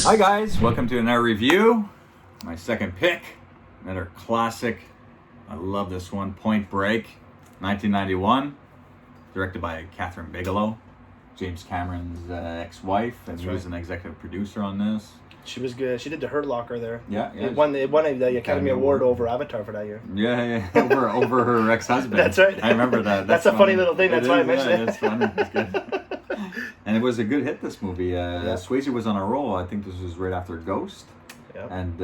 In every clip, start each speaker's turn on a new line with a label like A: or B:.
A: Hi guys, welcome to another review. My second pick, another classic. I love this one, Point Break, 1991, directed by Catherine Bigelow, James Cameron's ex-wife, and she was an executive producer on this.
B: She was good. She did the Hurt Locker there.
A: Yeah.
B: It won the Academy Award over Avatar for that year.
A: Yeah. over her ex-husband.
B: That's right.
A: I remember that.
B: That's a funny little thing. That's why I mentioned it.
A: It's funny. It's good. And it was a good hit, this movie. Swayze was on a roll. I think this was right after Ghost. Yeah. And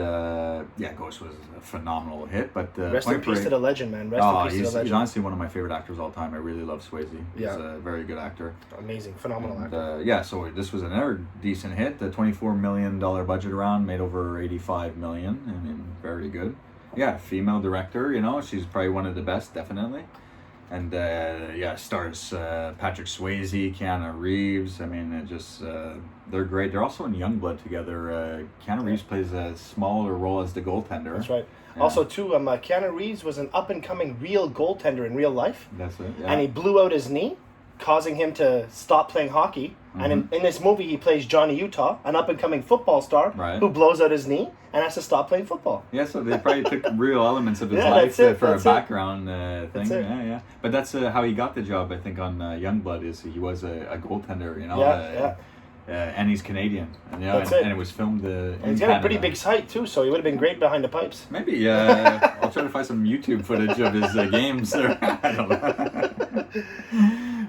A: Ghost was a phenomenal hit. But
B: rest in peace to the legend, man. Rest in peace to the legend.
A: He's honestly one of my favorite actors of all time. I really love Swayze. He's a very good actor.
B: Amazing, phenomenal actor.
A: So this was another decent hit. The $24 million budget around made over $85 million. I mean, very good. Yeah, female director. You know, she's probably one of the best, definitely. And stars Patrick Swayze, Keanu Reeves. I mean, they're great. They're also in Youngblood together. Keanu Reeves plays a smaller role as the goaltender.
B: That's right. Yeah. Also, too, Keanu Reeves was an up-and-coming real goaltender in real life.
A: That's it. Yeah.
B: And he blew out his knee, causing him to stop playing hockey. Mm-hmm. And in this movie, he plays Johnny Utah, an up-and-coming football star who blows out his knee and has to stop playing football.
A: Yeah, so they probably took real elements of his life for a background thing. Yeah. But that's how he got the job, I think, on Youngblood, is he was a goaltender, you know. And he's Canadian, and it was filmed in
B: he's got
A: Canada.
B: a pretty big height too, so he would have been great behind the pipes.
A: Maybe I'll try to find some YouTube footage of his games. I don't know.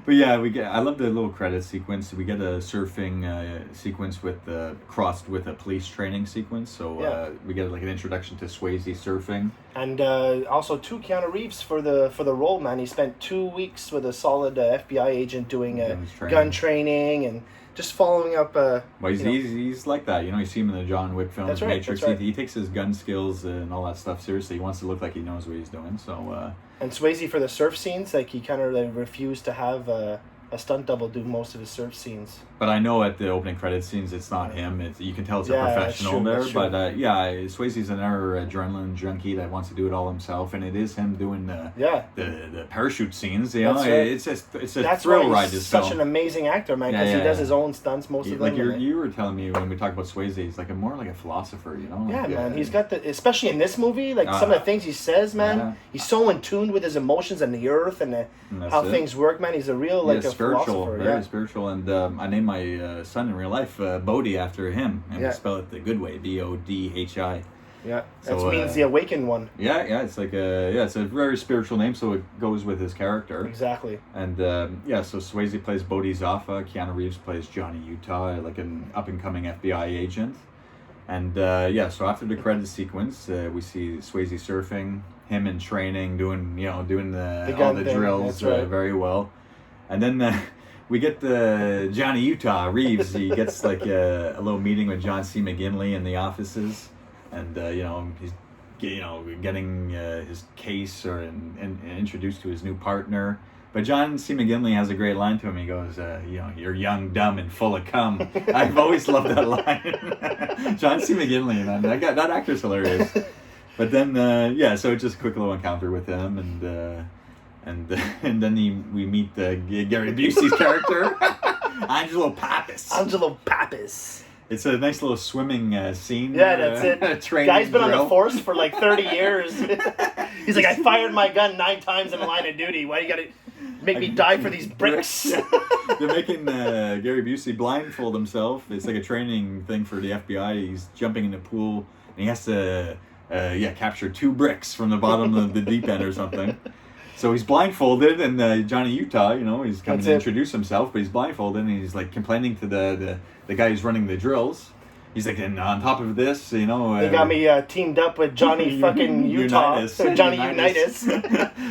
A: But yeah, I love the little credit sequence. We get a surfing sequence with crossed with a police training sequence. So we get like an introduction to Swayze surfing. And
B: also too, Keanu Reeves for the role, man. He spent 2 weeks with a solid FBI agent doing gun training and just following up.
A: He's like that. You know, you see him in the John Wick films,
B: that's right,
A: Matrix.
B: That's right.
A: He takes his gun skills and all that stuff seriously. He wants to look like he knows what he's doing. So.
B: And Swayze for the surf scenes, like he kind of refused to have a stunt double do most of his surf scenes.
A: But I know at the opening credit scenes, it's not him. You can tell it's a professional there. But Swayze's another adrenaline junkie that wants to do it all himself, and it is him doing the parachute scenes. You know, it's a thrill ride.
B: He's such an amazing actor, man, because he does his own stunts most of them.
A: Like you were telling me when we talked about Swayze, he's like more like a philosopher, you know.
B: Yeah, man. He's got especially in this movie, like some of the things he says, man. Yeah. He's so in tune with his emotions and the earth and how things work, man. He's a real
A: spiritual,
B: philosopher.
A: Very spiritual. And I named my son in real life Bodhi after him, and we spell it the good way, Bodhi.
B: Yeah, that means the awakened one.
A: Yeah, it's like it's a very spiritual name, so it goes with his character.
B: Exactly.
A: And so Swayze plays Bodhisattva, Keanu Reeves plays Johnny Utah, like an up-and-coming FBI agent. And so after the credit sequence, we see Swayze surfing, him in training, doing all the drills very well. And then we get the Johnny Utah Reeves. He gets like a little meeting with John C. McGinley in the offices, and he's getting his case and introduced to his new partner. But John C. McGinley has a great line to him. He goes, "You're young, dumb, and full of cum." I've always loved that line. John C. McGinley, man, that actor's hilarious. But then so just a quick little encounter with him, and then we meet Gary Busey's character, Angelo Pappas. It's a nice little swimming scene.
B: Yeah, that's it. Guy's been on the force for like 30 years. He's like, I fired my gun 9 times in the line of duty. Why do you got to make me die for these bricks?
A: They're making Gary Busey blindfold himself. It's like a training thing for the FBI. He's jumping in the pool, and he has to capture 2 bricks from the bottom of the deep end or something. So he's blindfolded, and Johnny Utah, he's coming to introduce himself, but he's blindfolded, and he's like complaining to the guy who's running the drills. He's like, and on top of this, they
B: got me teamed up with Johnny fucking Utah, so Johnny Unitas,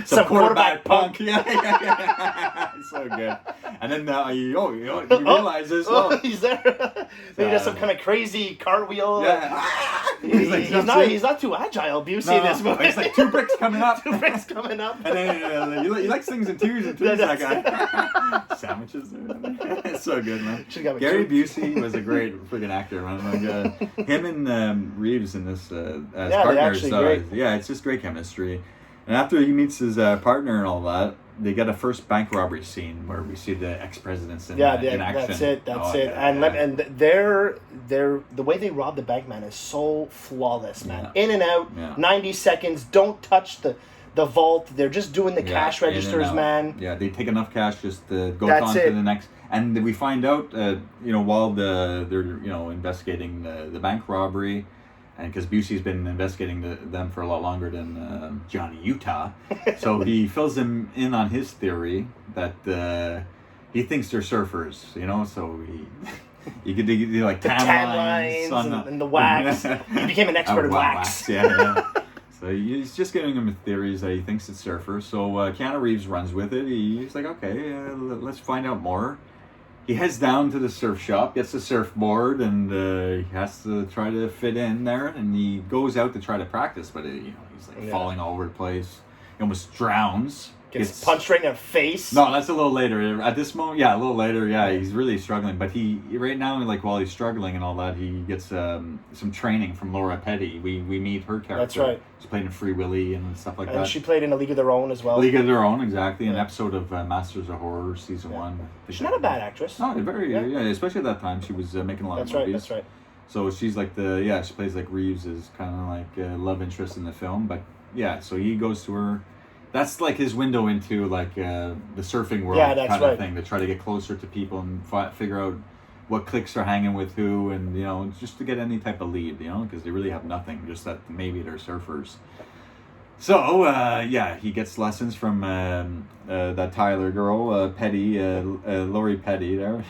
B: some quarterback punk.
A: Yeah. It's so good. And then he realizes,
B: he's there. He does some kind of crazy cartwheel.
A: Yeah.
B: He's not too agile, Busey, in this movie.
A: It's like 2 bricks coming up.
B: 2 bricks coming up.
A: And then he likes things in twos, that guy. Sandwiches. It's so good, man. Gary Busey was a great freaking actor, man. Like, him and Reeves in this as partners. Great. Yeah, it's just great chemistry. And after he meets his partner and all that, they get a first bank robbery scene where we see the ex-presidents in action.
B: That's it.
A: Oh,
B: it.
A: yeah,
B: And they're the way they rob the bank, man, is so flawless, man.
A: Yeah.
B: In and out, 90 seconds. Don't touch the vault. They're just doing the cash registers, man.
A: Yeah, they take enough cash just to go on to the next. And we find out, while they're investigating the bank robbery, and because Busey's been investigating them for a lot longer than Johnny Utah, so he fills him in on his theory that he thinks they're surfers, so he could do like tan lines
B: and the wax. He became an expert in wax.
A: Yeah. So he's just giving him theories that he thinks it's surfers. So Keanu Reeves runs with it. He's like, okay, let's find out more. He heads down to the surf shop, gets a surfboard, and he has to try to fit in there. And he goes out to try to practice, but he's like falling all over the place. He almost drowns.
B: Gets punched right in the face.
A: No, that's a little later. At this moment, a little later. Yeah, he's really struggling. But right now, like while he's struggling and all that, he gets some training from Laura Petty. We meet her character.
B: That's right.
A: She's played in Free Willy and stuff like that.
B: And she played in A League of Their Own as well.
A: League of Their Own, exactly. An episode of Masters of Horror season 1.
B: She's not a bad actress.
A: No, very especially at that time. She was making a lot of movies.
B: That's right.
A: So she's like she plays like Reeves' kind of like love interest in the film. But so he goes to her. That's like his window into like the surfing world kind of thing, to try to get closer to people and figure out what cliques are hanging with who, and just to get any type of lead, because they really have nothing, just that maybe they're surfers. So he gets lessons from that Tyler girl, Petty, Lori Petty there.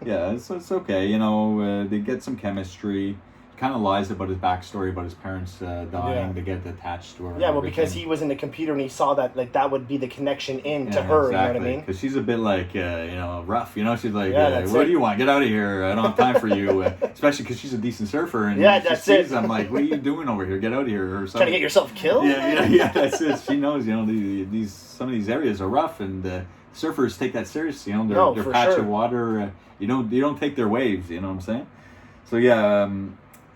A: It's okay, they get some chemistry. Kind of lies about his backstory about his parents dying to get attached to her.
B: Yeah, well, because he was in the computer and he saw that that would be the connection to her. Exactly. You know what I mean?
A: Because she's a bit like rough. She's like, what do you want? Get out of here! I don't have time for you. Especially because she's a decent surfer and she sees I'm like, what are you doing over here? Get out of here or something.
B: Trying to get yourself killed?
A: Yeah. That's it. She knows. Some of these areas are rough and surfers take that seriously. Their patch of water. You don't take their waves. You know what I'm saying? So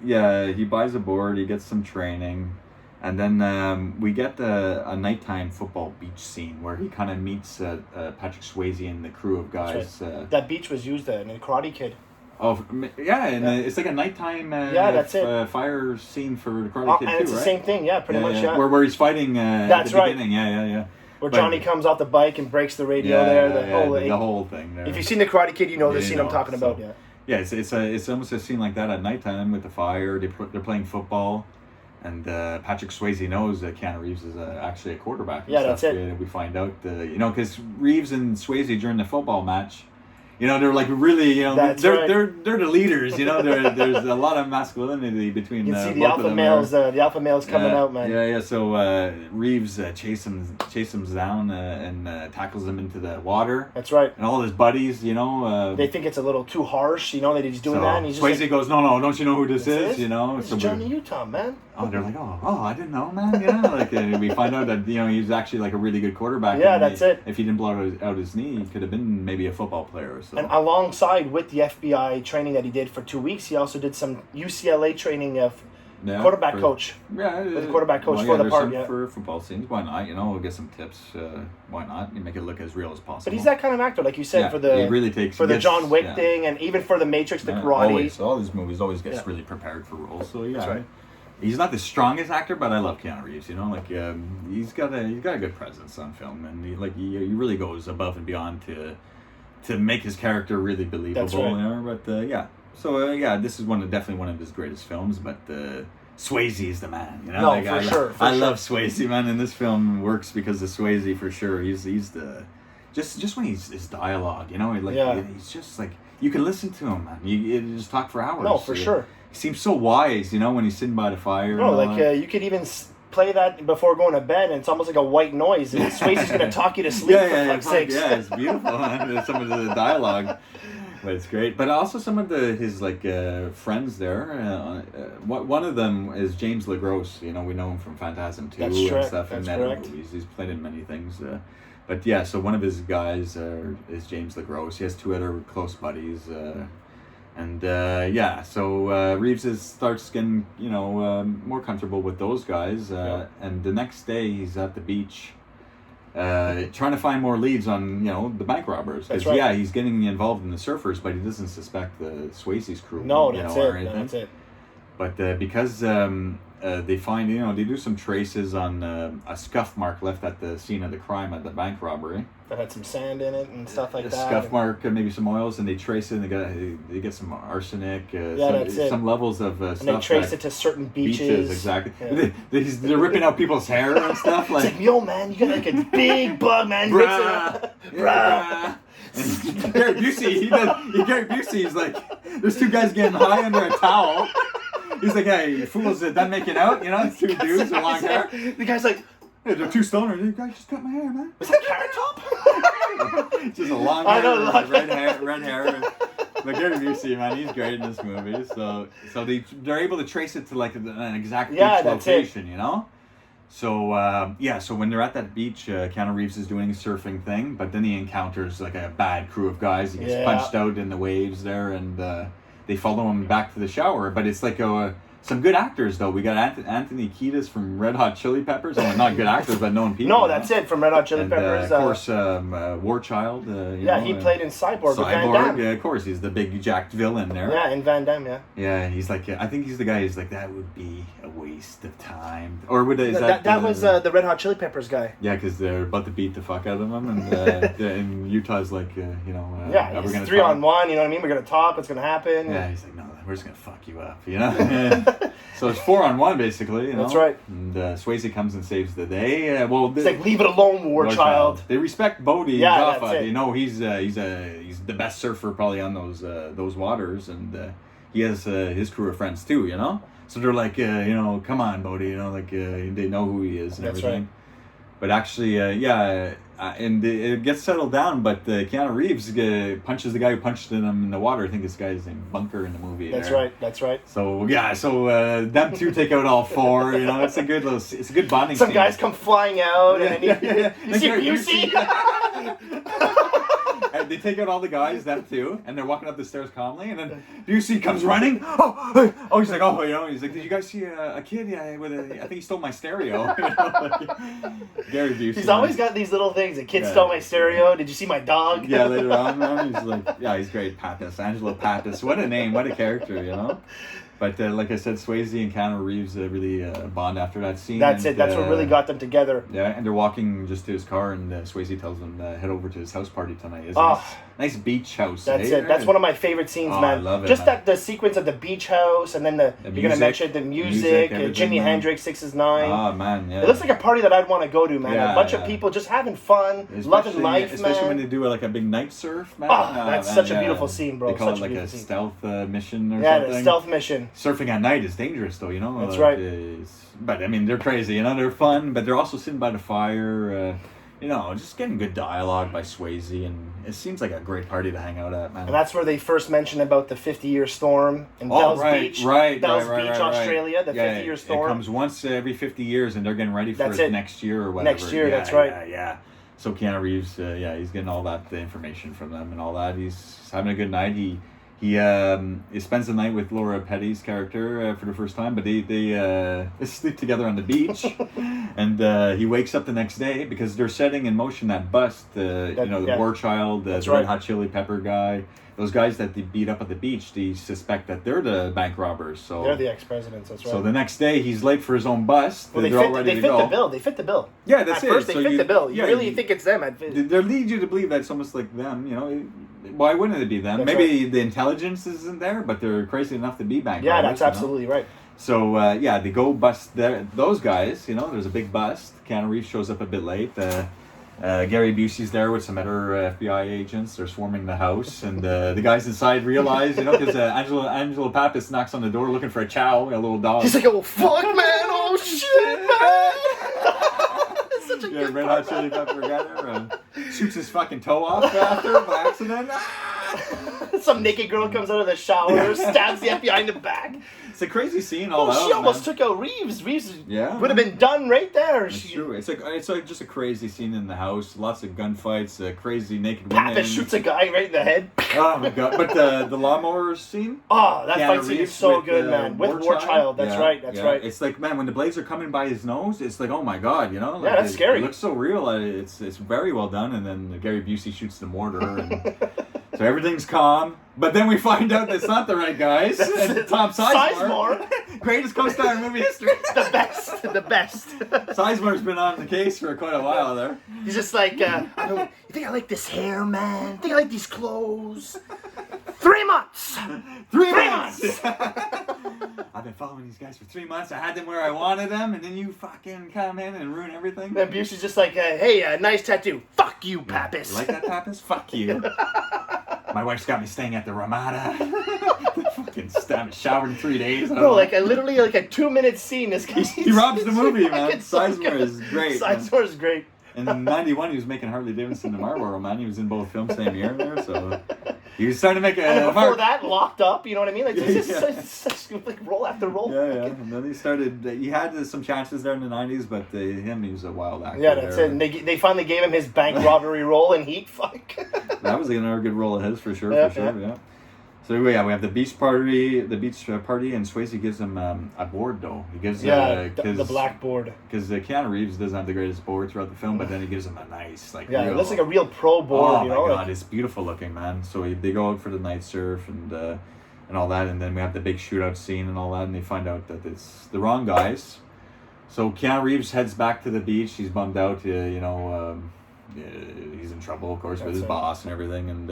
A: he buys a board, he gets some training, and then we get a nighttime football beach scene where he kind of meets Patrick Swayze and the crew of guys.
B: Right. That beach was used in Karate Kid.
A: Oh, it's like a nighttime fire scene for the Karate Kid
B: and
A: too,
B: it's the same thing, pretty much.
A: Where he's fighting at the beginning,
B: Where Johnny comes off the bike and breaks the radio there.
A: The whole thing there.
B: If you've seen the Karate Kid, you know the scene I'm talking about,
A: Yeah, it's almost a scene like that at nighttime with the fire. They're playing football, and Patrick Swayze knows that Keanu Reeves is actually a quarterback.
B: That's it.
A: We find out, because Reeves and Swayze during the football match, they're like really, they're the leaders. There's a lot of masculinity between.
B: You can see the alpha males. The alpha males coming out, man.
A: Yeah. So Reeves chases him down and tackles him into the water.
B: That's right.
A: And all his buddies, they
B: think it's a little too harsh, that he's doing that. And he's
A: Swayze goes, no, don't you know who this is?
B: It's Johnny Utah, man.
A: Oh, they're like, oh, I didn't know, man. We find out that he's actually like a really good quarterback.
B: Yeah, that's it.
A: If he didn't blow out his knee, he could have been maybe a football player or so.
B: And alongside with the FBI training that he did for 2 weeks, he also did some UCLA training of quarterback coach.
A: Yeah,
B: the quarterback coach for the part.
A: For football scenes, why not? We'll get some tips. Why not? You make it look as real as possible.
B: But he's that kind of actor, like you said, for the the John Wick thing, and even for the Matrix, the karate.
A: Always, all these movies always gets really prepared for roles. So
B: that's right.
A: He's not the strongest actor, but I love Keanu Reeves. He's got a good presence on film, and he really goes above and beyond to make his character really believable.
B: That's right.
A: But so this is definitely one of his greatest films. But Swayze is the man.
B: For sure.
A: I love Swayze, man, and this film works because of Swayze for sure. He's the just when his dialogue, he's just like you can listen to him, man. You just talk for hours.
B: No, for sure.
A: He seems so wise, when he's sitting by the fire.
B: No, you could even play that before going to bed, and it's almost like a white noise. And Swayze's going to talk you to sleep for fuck's sakes.
A: Yeah, it's beautiful. Some of the dialogue, but it's great. But also some of his friends there. One of them is James LaGrosse. We know him from Phantasm 2 and stuff in many movies. He's played in many things. So one of his guys is James LaGrosse. He has two other close buddies. And so Reeves starts getting more comfortable with those guys. And the next day he's at the beach, trying to find more leads on the bank robbers.
B: That's right.
A: He's getting involved in the surfers, but he doesn't suspect the Swayze's crew.
B: No, that's it.
A: But because they find, they do some traces on a scuff mark left at the scene of the crime at the bank robbery.
B: That had some sand in it and stuff like that.
A: A scuff mark, maybe some oils, and they trace it. And they get some arsenic. Some levels of stuff.
B: And they trace it to certain beaches.
A: Exactly. Yeah. They're ripping out people's hair and stuff.
B: It's like, yo, man, you got like a big bug, man.
A: Bruh.
B: Bruh.
A: And Gary Busey, he's like, there's two guys getting high under a towel. He's like, hey, you fools, done making out? It's two dudes with long hair.
B: The guy's like,
A: hey, they're two stoners. You guys just cut my hair, man.
B: Was that Carrot Top?
A: Just a long hair, red hair. But Gary Busey, man, he's great in this movie. So they're able to trace it to like an exact beach location, So so when they're at that beach, Keanu Reeves is doing a surfing thing, but then he encounters like a bad crew of guys. He gets punched out in the waves there, and they follow him back to the shower. But it's like some good actors though. We got Anthony Kiedis from Red Hot Chili Peppers. I mean, not good actors, but known people.
B: No, that's it from Red Hot Chili Peppers.
A: Of course, War Child.
B: He played in Cyborg with Van Damme.
A: Yeah, of course, he's the big jacked villain there.
B: Yeah, in Van Damme, yeah.
A: Yeah, he's like, I think he's the guy who's like, that would be a waste of time. Or
B: that was the Red Hot Chili Peppers guy.
A: Yeah, because they're about to beat the fuck out of him, and Utah's like,
B: it's 3-on-1. You know what I mean? We're gonna talk. What's gonna happen?
A: Yeah, he's like, no, we're just gonna fuck you up. So it's 4-on-1 basically.
B: That's right.
A: And Swayze comes and saves the day.
B: It's like, leave it alone, War Child.
A: They respect Bodhi.
B: Yeah, that's it.
A: He's the best surfer probably on those waters, and he has his crew of friends too. So they're like, come on, Bodhi. They know who he is and
B: that's
A: everything.
B: Right.
A: But actually, and it gets settled down, but Keanu Reeves punches the guy who punched him in the water. I think this guy's named Bunker in the movie.
B: That's right.
A: So them two take out all four. It's a good bonding.
B: Some
A: scene.
B: guys come flying out, and then you see.
A: And they take out all the guys, them too, and they're walking up the stairs calmly, and then Busey comes running. He's like, he's like, did you guys see a kid? Yeah, I think he stole my stereo. Gary Busey.
B: He's always got these little things. A kid stole my stereo. Did you see my dog?
A: Yeah, later on, he's like, he's great. Pappas, Angelo Pappas. What a name, what a character, But like I said, Swayze and Keanu Reeves really bond after that scene.
B: That's it. That's what really got them together.
A: Yeah, and they're walking just to his car, and Swayze tells them to head over to his house party tonight. It's nice beach house.
B: That's it. That's one of my favorite scenes, man.
A: I love it,
B: just
A: man.
B: The sequence of the beach house, and then you're gonna mention the music Jimi Hendrix, 6ix9ine.
A: Oh man, yeah.
B: It looks like a party that I'd want to go to, man.
A: Yeah,
B: a bunch of people just having fun, loving life,
A: especially when they do a big night surf, man.
B: That's such a beautiful scene, bro.
A: They call it like a stealth mission or something.
B: Yeah, the stealth mission.
A: Surfing at night is dangerous, though.
B: That's right.
A: But I mean, they're crazy. They're fun, but they're also sitting by the fire. Just getting good dialogue by Swayze, and it seems like a great party to hang out at, man.
B: And that's where they first mentioned about the 50-year storm in Bells Beach. Bells Beach, Australia, the 50-year storm.
A: It comes once every 50 years, and they're getting ready for it next year or whatever.
B: Next year, that's right.
A: Yeah. So Keanu Reeves, he's getting all that information from them and all that. He's having a good night. He spends the night with Laura Petty's character for the first time, but they sleep together on the beach, and he wakes up the next day because they're setting in motion that bust. The War Child, the Red Hot Chili Pepper guy, those guys that they beat up at the beach. They suspect that they're the bank robbers. So
B: they're the ex-presidents. That's right.
A: So the next day he's late for his own bust.
B: Well, they fit the bill. They fit the bill.
A: Yeah, that's
B: at first they fit the bill. You really think it's them?
A: They lead you to believe that it's almost like them. Why wouldn't it be them?
B: That's
A: Maybe the intelligence isn't there, but they're crazy enough to be bank robbers.
B: Yeah, that's absolutely right.
A: So, they go bust those guys. There's a big bust. Keanu Reeves shows up a bit late. Gary Busey's there with some other FBI agents. They're swarming the house, and the guys inside realize, because Angelo Pappas knocks on the door looking for a chow, a little dog.
B: He's like, oh, fuck, man. Oh, shit, man. It's such a good
A: Red Hot Chili Pepper guy there, shoots his fucking toe off after by accident.
B: Some naked girl comes out of the shower, stabs the FBI in the back.
A: It's a crazy scene all out.
B: She almost took out Reeves. Reeves
A: would
B: have been done right there.
A: It's true. It's like just a crazy scene in the house. Lots of gunfights. Crazy naked women.
B: Pappas shoots a guy right in the head.
A: Oh my god! But the lawnmower scene.
B: Oh, that fight scene is so good, man. With War Child. That's right. That's right.
A: It's like, man, when the blades are coming by his nose, it's like, oh my god, you know? Like,
B: that's scary.
A: It looks so real. It's very well done. And then Gary Busey shoots the mortar, and so everything's calm. But then we find out that's not the right guys. And Tom Sizemore. Greatest co-star in movie history.
B: The best.
A: Sizemore's been on the case for quite a while there.
B: He's just like, you think I like this hair, man? You think I like these clothes? 3 months! 3 months!
A: I've been following these guys for 3 months. I had them where I wanted them, and then you fucking come in and ruin everything.
B: And Busey's just like, hey, nice tattoo. Fuck you, Pappas.
A: You like that, Pappas? Fuck you. My wife's got me staying at the Ramada. Fucking showered in 3 days.
B: Bro, like a 2-minute scene. This guy.
A: He robs the movie, man. Sizemore is great.
B: Sizemore is great.
A: And in '91, he was making Harley Davidson and Marlboro, man. He was in both films same year there, so he was starting to make a.
B: And before that, Locked Up. You know what I mean? Like this is such like roll after roll.
A: Yeah. And then he started. He had some chances there in the '90s, but he was a wild actor.
B: Yeah, that's it. And they finally gave him his bank robbery role in Heat. Fuck.
A: That was another good role of his for sure. Yeah. So we have the beach party, and Swayze gives him a board though. He gives
B: the blackboard.
A: Because Keanu Reeves doesn't have the greatest board throughout the film, but then he gives him a nice
B: it looks like a real pro board.
A: Oh my god, it's beautiful looking, man. So they go out for the night surf and all that, and then we have the big shootout scene and all that, and they find out that it's the wrong guys. So Keanu Reeves heads back to the beach. He's bummed out, he's in trouble, of course, with his boss and everything, and.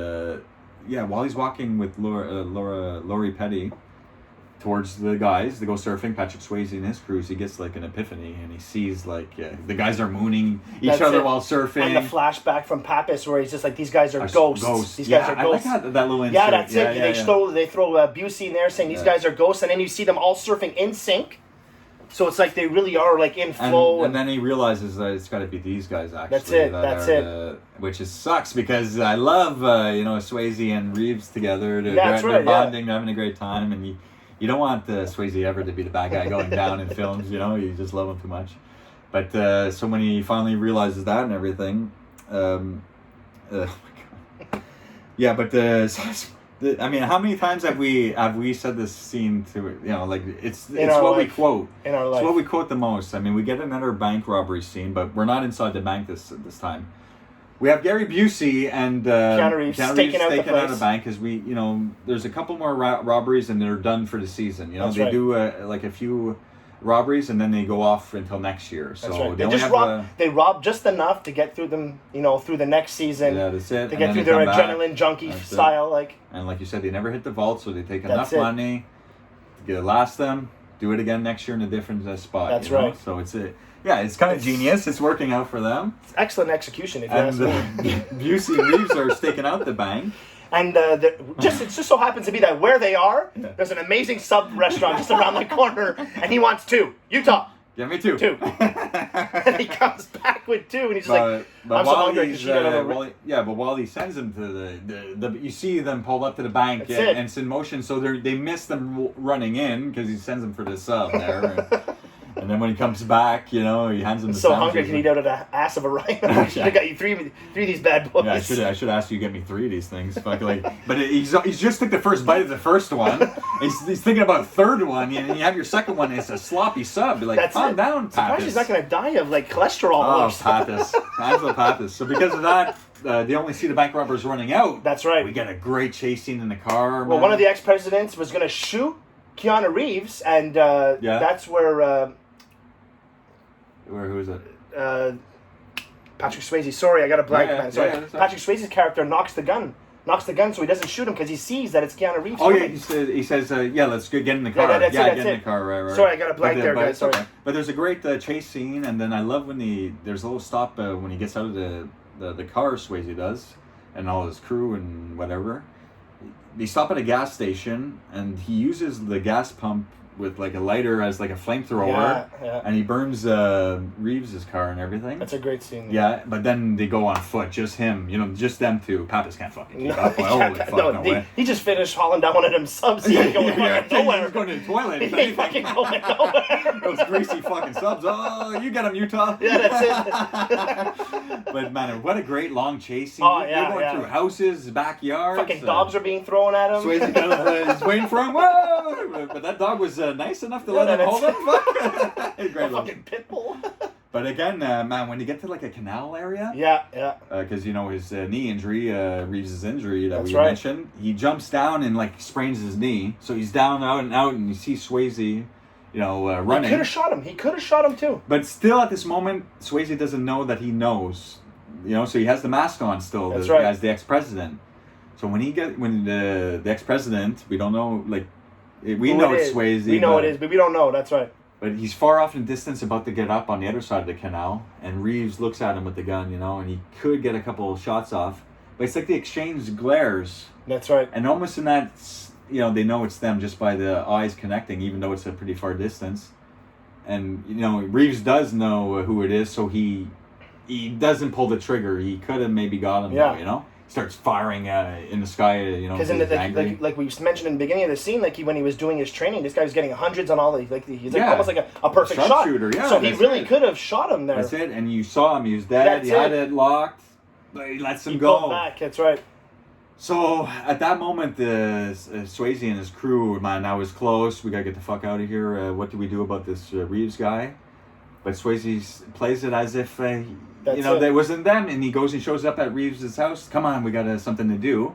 A: While he's walking with Lori Petty towards the guys, they go surfing. Patrick Swayze and his cruise, he gets like an epiphany, and he sees like the guys are mooning each other while surfing.
B: And the flashback from Pappas where he's just like, these guys are ghosts. These guys are ghosts.
A: I like that little insert.
B: Yeah, that's it. They throw Busey in there saying these guys are ghosts, and then you see them all surfing in sync. So it's like they really are like in flow.
A: And then he realizes that it's got to be these guys actually.
B: That's it.
A: Which sucks because I love Swayze and Reeves together. They're bonding, they're having a great time, and you don't want Swayze ever to be the bad guy going down in films. You just love him too much. But so when he finally realizes that and everything, oh my god. Yeah, but I mean, how many times have we said this scene to it's what we quote
B: in our life.
A: It's what we quote the most. I mean, we get another bank robbery scene, but we're not inside the bank this time. We have Gary Busey and
B: Keanu Reeves staking out
A: a bank because there's a couple more robberies and they're done for the season. They do a few robberies and then they go off until next year. So
B: that's right. They rob just enough to get through them, through the next season.
A: Yeah, that's it.
B: To get through their adrenaline junkie style,
A: And like you said, they never hit the vault, so they take enough money to last them. Do it again next year in a different spot.
B: That's right.
A: So it's kind of genius. It's working out for them.
B: It's excellent execution, if you ask me.
A: Busey and Reeves are staking out the bank.
B: And it just so happens to be that where they are, there's an amazing sub restaurant just around the corner, and he wants 2. Utah.
A: Give me 2.
B: 2. And he comes back with 2, and he's just like, I'm so hungry.
A: But while he sends them to the you see them pulled up to the bank and it's in motion, so they miss them running in because he sends them for the sub there. And then when he comes back, he hands him the
B: so hungry can eat out of the ass of a rhino. I should have got you 3 of these bad boys.
A: Yeah, I should ask you to get me 3 of these things. But he's just took the first bite of the first one. He's thinking about a third one, and you have your second one, and it's a sloppy sub. You're like, calm down, Pappas.
B: Surprised he's not going to die of cholesterol.
A: Oh, Pappas. Angela Pappas. So because of that, they only see the bank robbers running out.
B: That's right.
A: We get a great chase scene in the car.
B: Well, one of the ex-presidents was going to shoot Keanu Reeves, and that's where...
A: who is it?
B: Patrick Swayze. Sorry, I got a blank, man. Sorry. Patrick Swayze's character knocks the gun so he doesn't shoot him because he sees that it's Keanu Reeves.
A: Oh, yeah, he says, let's get in the car.
B: Get in the
A: car, right.
B: Sorry, I got a blank there, guys. Sorry.
A: Okay. But there's a great chase scene, and then I love when there's a little stop when he gets out of the car, Swayze does, and all his crew and whatever. They stop at a gas station, and he uses the gas pump with like a lighter as like a flamethrower, and he burns Reeves's car and everything.
B: That's a great scene.
A: Yeah, but then they go on foot, just him, just them two. Pappas can't fucking keep up. Holy fuck, no way.
B: He just finished hauling down one of them subs. He ain't going nowhere.
A: He's going to the toilet.
B: He ain't fucking going nowhere.
A: Those greasy fucking subs. Oh, you get him, Utah.
B: Yeah, that's it.
A: But man, what a great long chase scene.
B: Oh, yeah,
A: You're going through houses, backyards.
B: Fucking dogs are being thrown at him.
A: Swayze is waiting for him. Whoa! But that dog was nice enough to let him hold him. Great
B: fucking pit bull.
A: But again, man, when you get to like a canal area, because his knee injury, Reeves's injury that we mentioned, he jumps down and like sprains his knee, so he's down, out, and you see Swayze, running.
B: He could have shot him too.
A: But still, at this moment, Swayze doesn't know that he knows, so he has the mask on still as the ex-president. So when the ex-president, we don't know, like, we know it's Swayze.
B: We know it is, but we don't know. That's right.
A: But he's far off in distance, about to get up on the other side of the canal, and Reeves looks at him with the gun, and he could get a couple of shots off. But it's like the exchange glares.
B: That's right.
A: And almost in that, they know it's them just by the eyes connecting, even though it's a pretty far distance. And, Reeves does know who it is, so he doesn't pull the trigger. He could have maybe got him, though, starts firing in the sky,
B: because like we mentioned in the beginning of the scene, like when he was doing his training, this guy was getting hundreds on all the he's almost like a perfect shot.
A: Shooter,
B: so he really could have shot him there.
A: That's it, and you saw him; he was dead. He had it locked, but he lets him go.
B: Pulled back. That's right.
A: So at that moment, Swayze and his crew, man, that was close. We gotta get the fuck out of here. What do we do about this Reeves guy? But Swayze plays it as if that wasn't them, and he goes and shows up at Reeves' house. Come on, we got something to do.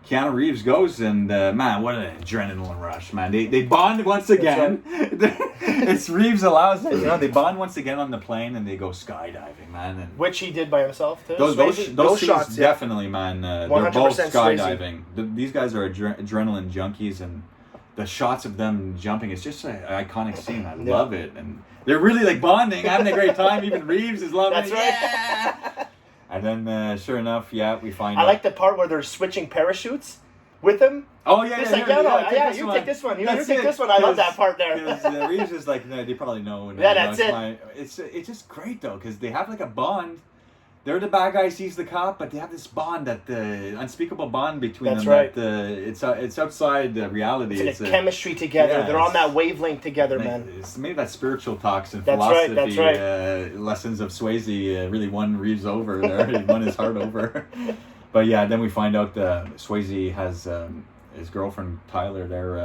A: Keanu Reeves goes, and man, what an adrenaline rush, man. They bond once again. It's Reeves allows it. They bond once again on the plane, and they go skydiving, man. And
B: which he did by himself too.
A: Those shots, definitely, man. They're both skydiving. These guys are adrenaline junkies, and the shots of them jumping, it's just an iconic scene. I love it, and they're really like bonding, having a great time. Even Reeves is loving it. Yeah! And then, sure enough, we find
B: I like the part where they're switching parachutes with him.
A: Oh, yeah,
B: you take this one. You take this one. I love that part there.
A: Because Reeves is like, no, they probably know.
B: That's it.
A: It's just great, though, because they have like a bond. They're the bad guy, he's the cop, but they have this bond, the unspeakable bond between them.
B: That's right.
A: It's outside reality.
B: It's like a chemistry together. Yeah, they're on that wavelength together, man.
A: It's maybe that spiritual talks and philosophy lessons of Swayze really won Reeves over there. He won his heart over. But yeah, then we find out Swayze has his girlfriend Tyler there,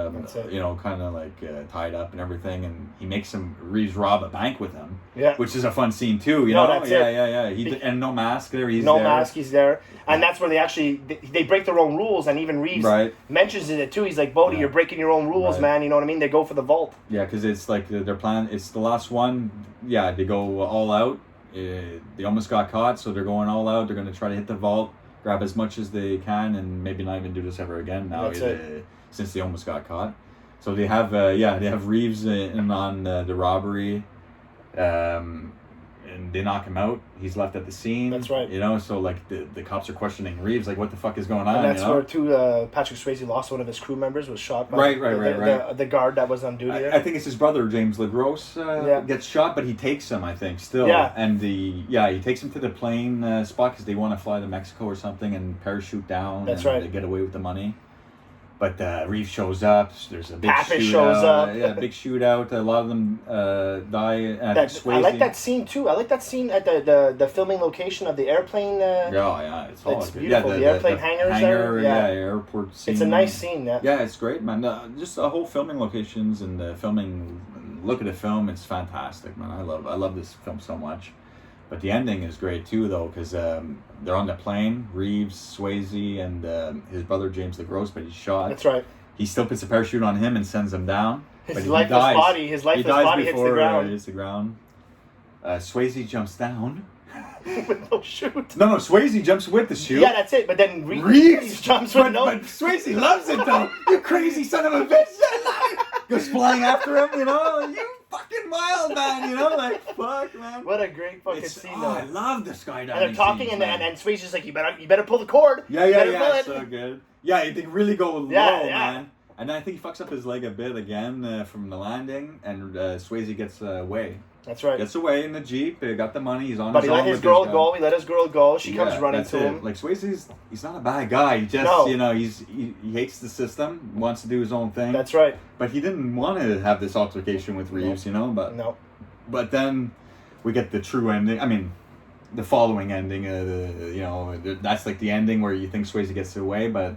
A: kind of like tied up and everything, and he makes Reeves rob a bank with him. Yeah, which is a fun scene too. And no mask there. He's
B: there, and that's where they break their own rules, and even Reeves mentions it too. He's like, Bodhi, you're breaking your own rules, man. You know what I mean? They go for the vault.
A: Yeah, because it's like their plan. It's the last one. Yeah, they go all out. They almost got caught, so they're going all out. They're going to try to hit the vault, grab as much as they can, and maybe not even do this ever again now, since they almost got caught. So they have Reeves in on the robbery, and they knock him out. He's left at the scene.
B: That's right.
A: So like the cops are questioning Reeves, like, what the fuck is going on?
B: And that's where Patrick Swayze lost one of his crew members, was shot by the guard that was on duty there.
A: I think it's his brother, James LaGrosse, gets shot, but he takes him, I think, still.
B: Yeah.
A: And he takes him to the plane spot because they want to fly to Mexico or something and parachute down.
B: That's
A: and they get away with the money. But Reeves shows up. There's a big
B: shootout. Shows up.
A: Big shootout. A lot of them die at Swayze.
B: I like that scene too. I like that scene at the filming location of the airplane.
A: It's
B: beautiful. The airplane hangars there.
A: Airport scene.
B: It's a nice scene.
A: Yeah, it's great, man. Just the whole filming locations and the filming look at the film. It's fantastic, man. I love this film so much. But the ending is great too, though, because they're on the plane, Reeves, Swayze, and his brother James LaGrosse, but he's shot.
B: That's right.
A: He still puts a parachute on him and sends him down.
B: His lifeless body hits the ground.
A: He hits the ground. Swayze jumps down.
B: With no chute.
A: No, Swayze jumps with the chute.
B: Yeah, that's it. But then Reeves jumps with no.
A: But Swayze loves it, though. You crazy son of a bitch! Goes flying after him, You fucking wild, man, like, fuck, man.
B: What a great fucking scene, though.
A: I love the skydiving. And
B: they're talking,
A: scenes,
B: and Swayze's like, you better pull the cord.
A: Yeah, so good. Yeah, they really go low, man. And then I think he fucks up his leg a bit again from the landing, and Swayze gets away.
B: That's right.
A: Gets away in the Jeep, got the money, he's on
B: but
A: his
B: own.
A: But
B: he let his girl go, she comes running to him.
A: Like, Swayze's, he's not a bad guy, he just, you know, he hates the system, wants to do his own thing.
B: That's right.
A: But he didn't want to have this altercation with Reeves, you know, but then we get the true ending, I mean, the following ending, you know, that's like the ending where you think Swayze gets away, but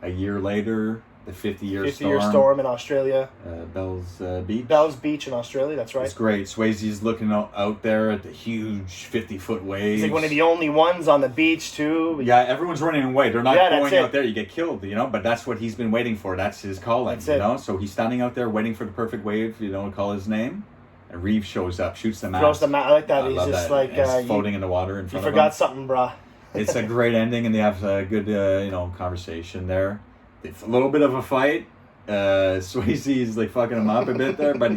A: a year later, the 50-year
B: storm in Australia.
A: Bell's Beach.
B: Bell's Beach in Australia, that's right.
A: It's great. Swayze's looking out there at the huge 50-foot waves.
B: He's like one of the only ones on the beach, too.
A: Yeah, everyone's running away. They're not going out there. You get killed, you know, but that's what he's been waiting for. That's his calling, you know? So he's standing out there waiting for the perfect wave, you know, to call his name. And Reeves shows up, shoots the mast.
B: I like that. He's just like...
A: he's floating in the water in front of him.
B: You forgot something, brah.
A: It's a great ending, and they have a good, you know, conversation there. It's a little bit of a fight. Swayze's like fucking him up a bit there, but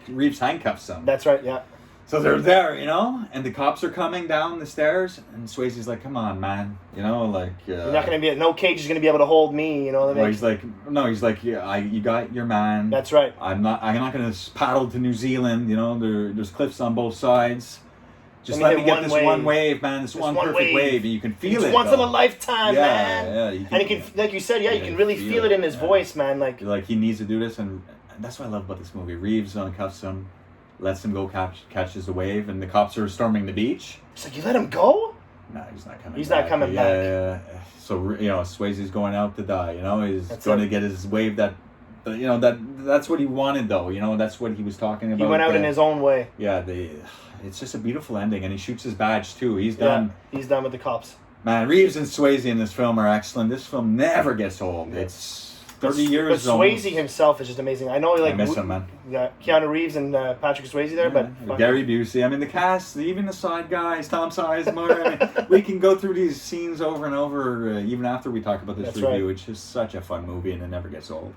A: Reeves handcuffs him.
B: That's right, yeah.
A: So they're there, you know, and the cops are coming down the stairs, and Swayze's like, "Come on, man, you know, like
B: you're not gonna be no cage is gonna be able to hold me, you know."
A: He's like, yeah, you got your man.
B: That's right.
A: I'm not gonna paddle to New Zealand, you know. There's cliffs on both sides. Just let me get this one wave, man. This one perfect wave, and you can feel it.
B: It's once in a lifetime, man.
A: Yeah,
B: and you can, like you said, you can really feel it in his voice, man. Like
A: he needs to do this, and that's what I love about this movie. Reeves uncuffs him, lets him go, catches the wave, and the cops are storming the beach.
B: It's like, you let him go?
A: No, he's not coming.
B: He's not coming back.
A: Yeah. So you know, Swayze's going out to die. You know, he's going to get his wave. You know, that's what he wanted, though. You know, that's what he was talking about.
B: He went out in his own way.
A: Yeah, it's just a beautiful ending, and he shoots his badge too. He's done.
B: Yeah, he's done with the cops.
A: Man, Reeves and Swayze in this film are excellent. This film never gets old. It's 30 years.
B: But Swayze himself is just amazing. I know, like,
A: I miss him, man.
B: Yeah, Keanu Reeves and Patrick Swayze there, but
A: Gary Busey. I mean, the cast, even the side guys, Tom Sizemore. I mean, we can go through these scenes over and over, even after we talk about this review. Right. It's just such a fun movie, and it never gets old.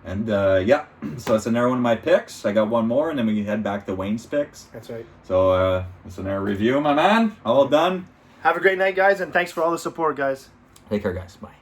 A: And yeah, so that's another one of my picks. I got one more, and then we can head back to Wayne's picks.
B: That's right.
A: So that's another review, my man. All done.
B: Have a great night, guys, and thanks for all the support, guys.
A: Take care, guys. Bye.